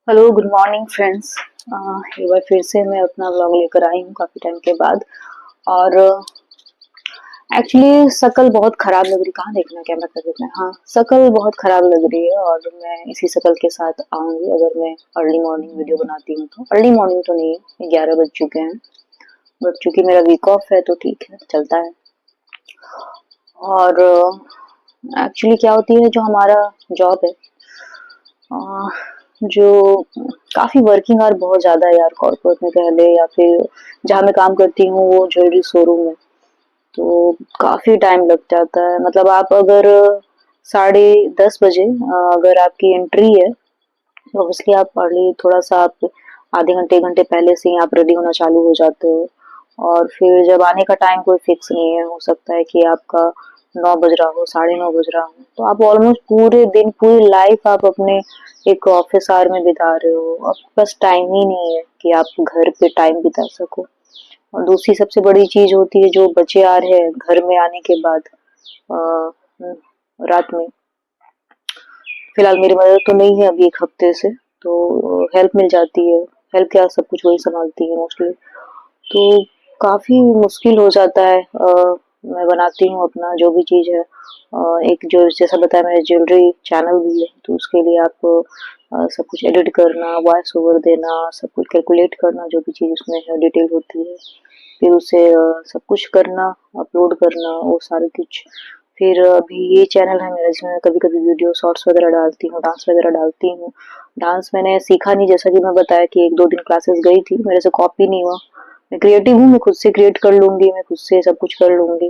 Hello, good morning friends. एक बार फिर से मैं अपना व्लॉग लेकर आई हूँ काफ़ी टाइम के बाद। और एक्चुअली शक्ल बहुत ख़राब लग रही। कहाँ देखना, कैमरा कर देखना। हाँ, शक्ल बहुत ख़राब लग रही है और मैं इसी शक्ल के साथ आऊँगी अगर मैं अर्ली मॉर्निंग वीडियो बनाती हूँ तो। अर्ली मॉर्निंग तो नहीं है, 11 बज चुके हैं, बट चूंकि मेरा वीक ऑफ है तो ठीक है, चलता है। और एक्चुअली क्या होती है, जो हमारा जॉब है, अ, जो काफ़ी वर्किंग आवर बहुत ज़्यादा है यार, कॉर्पोरेट में कह ले या फिर जहाँ मैं काम करती हूँ वो ज्वेलरी शोरूम है। तो काफ़ी टाइम लग जाता है। मतलब आप अगर 10:30 बजे अगर आपकी एंट्री है तो ऑब्वियसली आप अर्ली थोड़ा-सा आप आधे घंटे 1 घंटे पहले से ही आप रेडी होना चालू हो जाते हो। और फिर जब आने का टाइम कोई फिक्स नहीं है, हो सकता है कि आपका 9 बज रहा हो, साढ़े 9 बज रहा हो। तो आप ऑलमोस्ट पूरे दिन, पूरी लाइफ आप अपने एक ऑफिस आवर में बिता रहे हो। आपके पास टाइम ही नहीं है कि आप घर पे टाइम बिता सको। और दूसरी सबसे बड़ी चीज़ होती है जो बचे आ रहे हैं घर में आने के बाद, अ, रात में। फिलहाल मेरी मदद तो नहीं है अभी 1 हफ्ते से, तो हेल्प मिल जाती है। हेल्प क्या, सब कुछ वही सँभालती है मोस्टली। तो काफ़ी मुश्किल हो जाता है। मैं बनाती हूँ अपना जो भी चीज़ है, एक जो जैसा बताया मैंने ज्वेलरी चैनल भी है, तो उसके लिए आपको सब कुछ एडिट करना, वॉइस ओवर देना, सब कुछ कैलकुलेट करना, जो भी चीज़ उसमें है डिटेल होती है। फिर उसे सब कुछ करना, अपलोड करना, वो सारा कुछ। फिर अभी ये चैनल है मेरा जिसमें मैं कभी-कभी वीडियो शॉर्ट्स वगैरह डालती हूँ, डांस वगैरह डालती हूँ। डांस मैंने सीखा नहीं, जैसा कि मैं बताया कि 1-2 दिन क्लासेस गई थी, मेरे से कॉपी नहीं हुआ। मैं क्रिएटिव हूँ, मैं खुद से क्रिएट कर लूँगी, मैं खुद से सब कुछ कर लूँगी,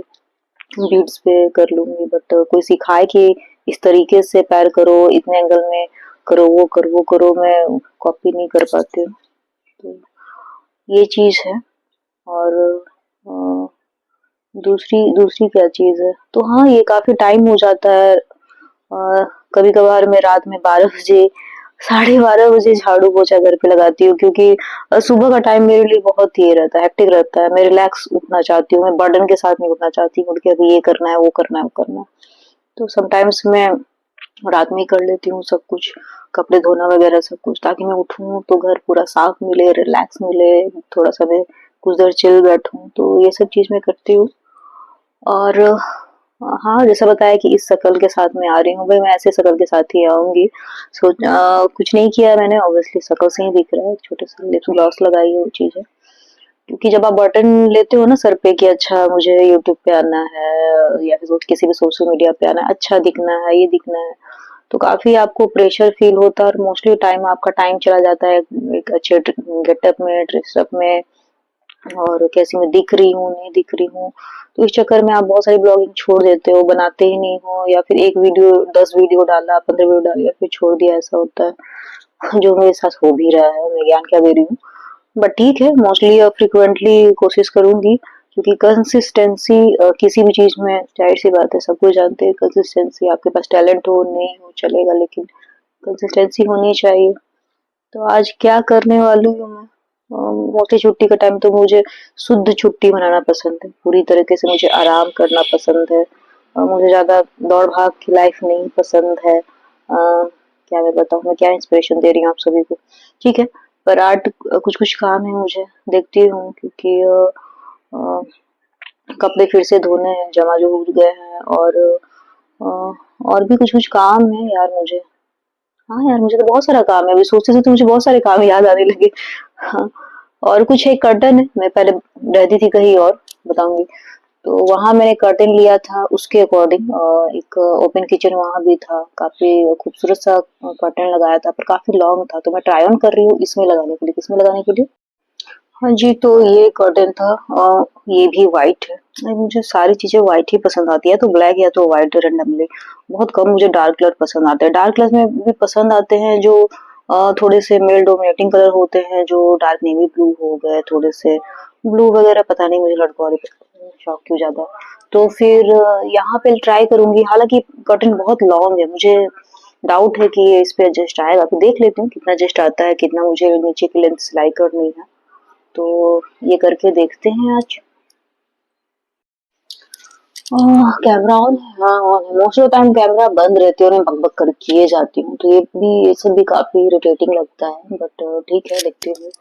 बीट्स पे कर लूँगी। बट कोई सिखाए कि इस तरीके से पैर करो, इतने एंगल में करो, वो करो, मैं कॉपी नहीं कर पाती हूँ। तो ये चीज़ है। और अ, दूसरी दूसरी क्या चीज़ है, तो हाँ, ये काफ़ी टाइम हो जाता है। कभी-कभार मैं रात में 12 बजे, साढ़े 12 बजे झाड़ू पोछा घर पे लगाती हूँ, क्योंकि सुबह का टाइम मेरे लिए बहुत ये रहता है, हेक्टिक रहता है। मैं रिलैक्स उठना चाहती हूँ, मैं बर्डन के साथ नहीं उठना चाहती हूँ, उठ के अभी ये करना है, वो करना है, वो करना है। तो समटाइम्स मैं रात में ही कर लेती हूँ सब कुछ, कपड़े धोना वगैरह सब कुछ, ताकि मैं उठूँ तो घर पूरा साफ मिले, रिलैक्स मिले, थोड़ा-सा मैं कुछ देर चिल बैठूँ, तो ये सब चीज़ मैं करती हूँ। और हाँ, जैसा बताया कि इस शक्ल के साथ मैं आ रही हूँ, भाई मैं ऐसे शक्ल के साथ ही आऊँगी। कुछ नहीं किया मैंने, ऑब्वियसली शक्ल से ही दिख रहा है, छोटे से लिप ग्लॉस लगाई है, वो चीज़ है। क्योंकि जब आप बटन लेते हो ना सर पे कि अच्छा मुझे यूट्यूब पे आना है या फिर किसी भी सोशल मीडिया पे आना है, अच्छा दिखना है, ये दिखना है, तो काफ़ी आपको प्रेशर फ़ील होता है और मोस्टली आपका टाइम चला जाता है एक अच्छे गेटअप में, ड्रेसअप में, और कैसी मैं दिख रही हूँ, नहीं दिख रही हूँ। तो इस चक्कर में आप बहुत सारी ब्लॉगिंग छोड़ देते हो, बनाते ही नहीं हो, या फिर 1 वीडियो 10 वीडियो डाला, 15 वीडियो डाली, या फिर छोड़ दिया, ऐसा होता है। जो मेरे साथ हो भी रहा है, मैं ज्ञान क्या दे रही हूँ। बट ठीक है, मोस्टली फ्रीक्वेंटली कोशिश करूँगी, क्योंकि कंसिस्टेंसी किसी भी चीज़ में, ज़ाहिर-सी बात है, सब कुछ जानते हैं कंसिस्टेंसी, आपके पास टैलेंट हो, नहीं हो, चलेगा, लेकिन कंसिस्टेंसी होनी चाहिए। तो आज क्या करने वाली हूँ मैं, मोस्टली छुट्टी का टाइम तो मुझे शुद्ध छुट्टी मनाना पसंद है। पूरी तरीके से मुझे आराम करना पसंद है। मुझे ज़्यादा दौड़-भाग की लाइफ नहीं पसंद है। क्या मैं बताऊँ, मैं क्या इंस्पिरेशन दे रही हूँ आप सभी को। ठीक है, पर आर्ट कुछ-कुछ काम है मुझे, देखती हूँ, क्योंकि अ, कपड़े फिर से धोने हैं, जमा जो हो गए हैं, अ, और भी कुछ-कुछ काम है यार मुझे। हाँ यार, मुझे तो बहुत सारा काम है, अभी सोचते-सोचते मुझे बहुत सारे काम याद आने लगे। हाँ, और कुछ एक कर्टन है, मैं पहले रहती थी कहीं और, बताऊँगी। तो वहाँ मैंने कर्टन लिया था, उसके अकॉर्डिंग एक ओपन किचन वहाँ भी था, काफ़ी खूबसूरत सा कर्टन लगाया था, पर काफ़ी लॉन्ग था, तो मैं ट्राई ऑन कर रही हूँ इसमें लगाने के लिए। किसमें लगाने के लिए? हाँ जी, तो ये कर्टन था, ये भी व्हाइट है। मुझे सारी चीज़ें व्हाइट ही पसंद आती है, तो ब्लैक या तो व्हाइट रैंडमली। बहुत कम मुझे डार्क कलर पसंद आते हैं। डार्क कलर में भी पसंद आते हैं जो थोड़े से मेल डोमिनेटिंग कलर होते हैं, जो डार्क नेवी ब्लू हो गए, थोड़े से ब्लू वगैरह, पता नहीं मुझे लड़कों वाले शौक क्यों ज़्यादा। तो फिर यहाँ पे ट्राई करूँगी, हालाँकि कर्टन बहुत लॉन्ग है, मुझे डाउट है कि ये इस पे एडजस्ट आएगा, तो देख लेती हूँ कितना एडजस्ट आता है, कितना मुझे नीचे की लेंथ सिलाई करनी है। तो ये करके देखते हैं आज। कैमरा ऑन है, हाँ ऑन है। मोस्ट ऑफ टाइम कैमरा बंद रहती है और मैं बक-बक कर किए जाती हूँ, तो ये सब भी काफ़ी इरिटेटिंग लगता है, बट ठीक है, देखती हूँ।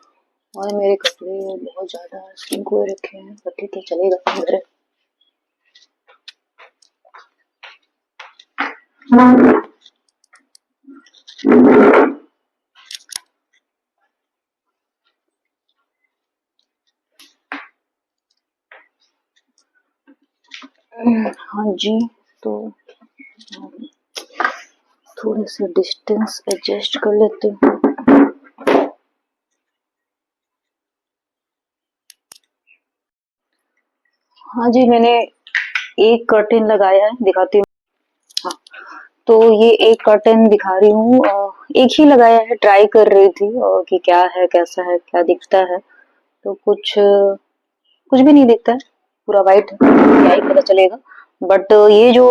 और मेरे कपड़े बहुत ज़्यादा सिंक हुए रखे हैं, पर ठीक है, चलेगा मेरे। हाँ जी, तो थोड़े से डिस्टेंस एडजस्ट कर लेते हैं। हाँ जी, मैंने एक कर्टेन लगाया है, दिखाती हूँ। हाँ, तो ये एक कर्टेन दिखा रही हूँ, एक ही लगाया है, ट्राई कर रही थी कि क्या है, कैसा है, क्या दिखता है। तो कुछ भी नहीं दिखता है, पूरा व्हाइट है, क्या ही पता चलेगा। बट ये जो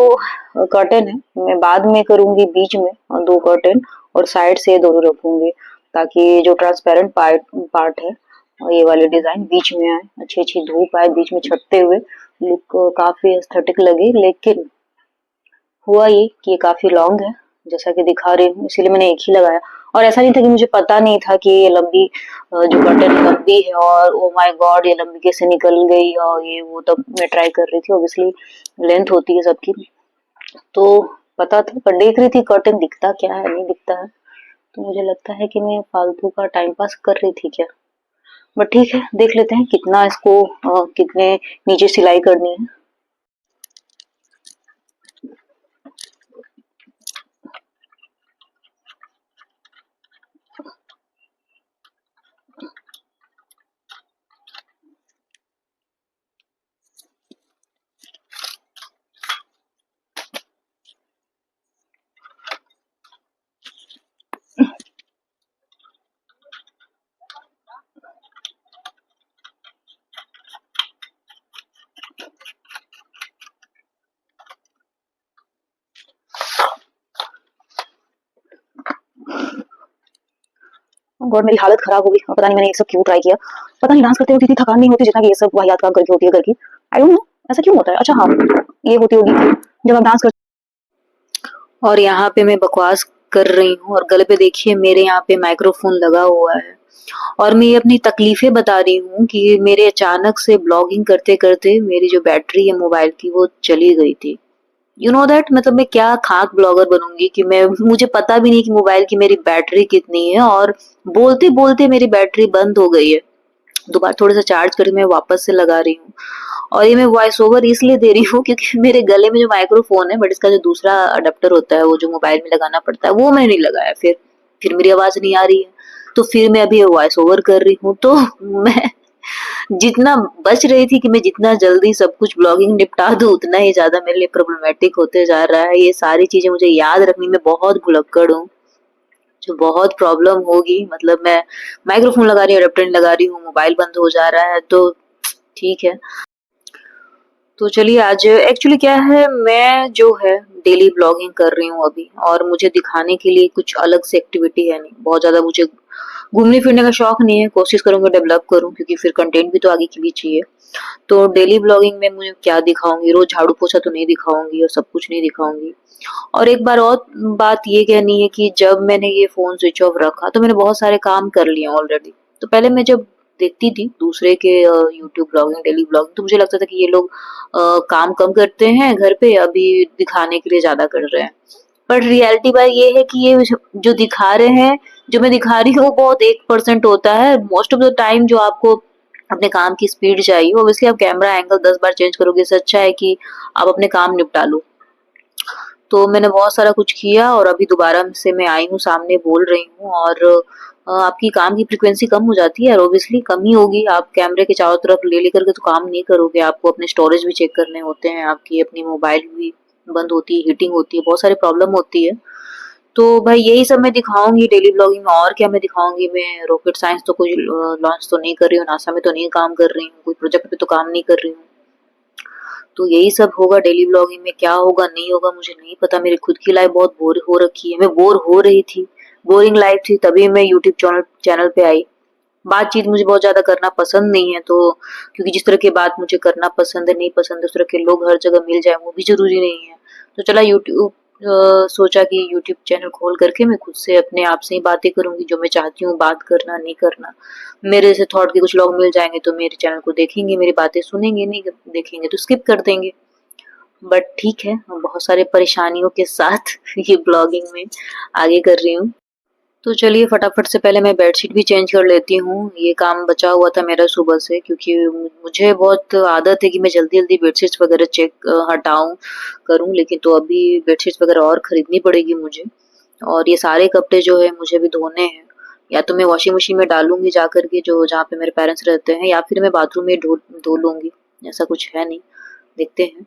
कर्टेन है, मैं बाद में करूंगी बीच में दो कर्टेन, और साइड से दोनों रखूंगी, ताकि जो ट्रांसपेरेंट पार्ट पार्ट है, ये वाले डिजाइन बीच में आए, अच्छी अच्छी धूप आए बीच में छटते हुए, लुक काफी एस्थेटिक लगे। लेकिन हुआ ये कि ये काफी लॉन्ग है, जैसा कि दिखा रही हूँ, इसीलिए मैंने एक ही लगाया। और ऐसा नहीं था कि मुझे पता नहीं था कि ये लंबी जो कर्टेन लंबी है, और ओ माय गॉड ये लंबी कैसे निकल गई, और ये वो, तब मैं ट्राई कर रही थी। ऑब्वियसली लेंथ होती है सबकी, तो पता था, पर देख रही थी कर्टेन दिखता क्या है, नहीं दिखता है, तो मुझे लगता है कि मैं फालतू का टाइम पास कर रही थी क्या। बट ठीक है, देख लेते हैं कितना इसको कितने नीचे सिलाई करनी है। गॉड, मेरी हालत खराब हो गई, और पता नहीं मैंने ये सब क्यों ट्राई किया। पता नहीं डांस करते वक्त इतनी थकान नहीं होती जितना कि ये सब वाहियात काम करके होती है घर की। आई डोंट नो ऐसा क्यों होता है। अच्छा हाँ, ये होती होगी जब आप डांस कर। और यहाँ पे मैं बकवास कर रही हूँ, और गले पे देखिए मेरे यहाँ पे माइक्रोफोन लगा हुआ है, और मैं ये अपनी तकलीफें बता रही हूँ कि मेरे अचानक से ब्लॉगिंग करते करते मेरी जो बैटरी है मोबाइल की वो चली गई थी। यू नो दैट, मतलब मैं क्या खाक ब्लॉगर बनूंगी कि मैं, मुझे पता भी नहीं कि मोबाइल की मेरी बैटरी कितनी है, और बोलते बोलते मेरी बैटरी बंद हो गई है। दोबारा थोड़ा सा चार्ज करके मैं वापस से लगा रही हूँ। और ये मैं वॉइस ओवर इसलिए दे रही हूँ क्योंकि मेरे गले में जो माइक्रोफोन है, बट इसका जो दूसरा अडेप्टर होता है वो जो मोबाइल में लगाना पड़ता है, वो मैंने नहीं लगाया। फिर मेरी आवाज नहीं आ रही है, तो फिर मैं अभी वॉइस ओवर कर रही हूँ। तो मैं जितना बच रही थी कि मैं जितना जल्दी सब कुछ ब्लॉगिंग निपटा दूं, उतना ही ज्यादा मेरे लिए प्रॉब्लमेटिक होते जा रहा है। ये सारी चीजें मुझे याद रखने में बहुत भुलक्कड़ हूँ, जो बहुत प्रॉब्लम होगी। मतलब मैं माइक्रोफोन लगा रही हूँ, अडेप्टर लगा रही हूँ, मोबाइल बंद हो जा रहा है, तो ठीक है। तो चलिए, आज एक्चुअली क्या है, मैं जो है डेली ब्लॉगिंग कर रही हूँ अभी, और मुझे दिखाने के लिए कुछ अलग से एक्टिविटी है नहीं। बहुत ज्यादा मुझे घूमने फिरने का शौक नहीं है, कोशिश करूंगा डेवलप करूं, क्योंकि फिर कंटेंट भी तो आगे के लिए चाहिए। तो डेली ब्लॉगिंग में मुझे क्या दिखाऊंगी, रोज झाड़ू पोछा तो नहीं दिखाऊंगी, और सब कुछ नहीं दिखाऊंगी। और एक बार और बात ये कहनी है कि जब मैंने ये फोन स्विच ऑफ रखा तो मैंने बहुत सारे काम कर लिए ऑलरेडी। तो पहले मैं जब देखती थी दूसरे के यूट्यूब ब्लॉगिंग, डेली ब्लॉगिंग, तो मुझे लगता था कि ये लोग काम कम करते हैं घर पे, अभी दिखाने के लिए ज्यादा कर रहे हैं। बट रियलिटी बात ये है कि ये जो दिखा रहे हैं, जो मैं दिखा रही हूँ, वो बहुत 1% होता है। मोस्ट ऑफ द टाइम जो आपको अपने काम की स्पीड चाहिए, ऑब्वियसली आप कैमरा एंगल 10 बार चेंज करोगे, इससे अच्छा है कि आप अपने काम निपटा लो। तो मैंने बहुत सारा कुछ किया, और अभी दोबारा से मैं आई हूँ, सामने बोल रही हूँ। और आपकी काम की फ्रीक्वेंसी कम हो जाती है, और ऑब्वियसली कम ही होगी। आप कैमरे के चारों तरफ ले लेकर के तो काम नहीं करोगे, आपको अपने स्टोरेज भी चेक करने होते हैं, आपकी अपनी मोबाइल भी बंद होती है, हीटिंग होती है, बहुत सारी प्रॉब्लम होती है। तो भाई यही सब मैं दिखाऊंगी डेली ब्लॉगिंग में। और क्या मैं दिखाऊंगी, मैं रॉकेट साइंस तो कोई लॉन्च तो नहीं कर रही हूँ, नासा में तो नहीं काम कर रही हूँ, कोई प्रोजेक्ट पे तो काम नहीं कर रही हूँ। तो यही सब होगा डेली ब्लॉगिंग में। क्या होगा नहीं होगा मुझे नहीं पता। मेरी खुद की लाइफ बहुत बोर हो रखी है, मैं बोर हो रही थी, बोरिंग लाइफ थी, तभी मैं यूट्यूब चैनल चैनल पे आई। बातचीत मुझे बहुत ज़्यादा करना पसंद नहीं है, तो क्योंकि जिस तरह की बात मुझे करना पसंद है, नहीं पसंद है, उस तरह के लोग हर जगह मिल जाएँ वो भी ज़रूरी नहीं है। तो चला यूट्यूब सोचा कि यूट्यूब चैनल खोल करके मैं खुद से अपने आप से ही बातें करूँगी, जो मैं चाहती हूँ बात करना, नहीं करना। मेरे जैसे थॉट के कुछ लोग मिल जाएँगे तो मेरे चैनल को देखेंगे, मेरी बातें सुनेंगे, नहीं देखेंगे तो स्किप कर देंगे। बट ठीक है, बहुत सारे परेशानियों के साथ ये ब्लॉगिंग में आगे कर रही हूँ। तो चलिए फटाफट से पहले मैं बेडशीट भी चेंज कर लेती हूँ। ये काम बचा हुआ था मेरा सुबह से, क्योंकि मुझे बहुत आदत है कि मैं जल्दी-जल्दी बेडशीट्स वगैरह हटाऊँ, करूँ, लेकिन तो अभी बेडशीट्स वगैरह और खरीदनी पड़ेगी मुझे। और ये सारे कपड़े जो है मुझे भी धोने हैं। या तो मैं वॉशिंग मशीन में डालूँगी जा कर के, जो जहाँ पे मेरे पेरेंट्स रहते हैं, या फिर मैं बाथरूम में धो धो लूँगी। ऐसा कुछ है नहीं, देखते हैं।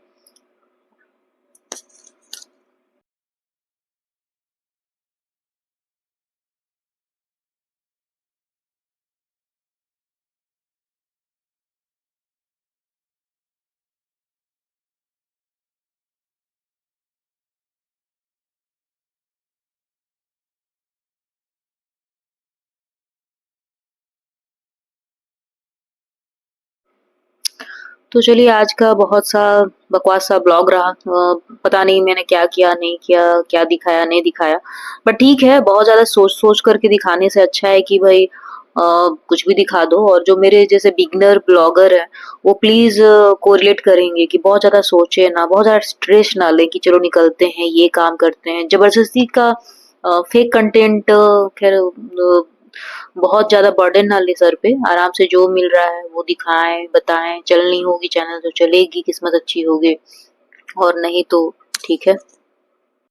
तो चलिए आज का बहुत सा बकवास सा ब्लॉग रहा। पता नहीं मैंने क्या किया, नहीं किया, क्या दिखाया, नहीं दिखाया। बट ठीक है, बहुत ज़्यादा सोच-सोच करके दिखाने से अच्छा है कि भई कुछ भी दिखा दो। और जो मेरे जैसे बिगिनर ब्लॉगर हैं, वो प्लीज़ कोरिलेट करेंगे कि बहुत ज़्यादा सोचे ना, बहुत ज़्यादा स्ट्रेस ना लें कि चलो निकलते हैं, ये काम करते हैं। ज़बरदस्ती का फेक कंटेंट ख़ैर बहुत ज़्यादा बर्डन ना लें सर पे, आराम से जो मिल रहा है वो दिखाएँ, बताएँ, चलनी होगी चैनल तो चलेगी, किस्मत अच्छी होगी और नहीं तो ठीक है।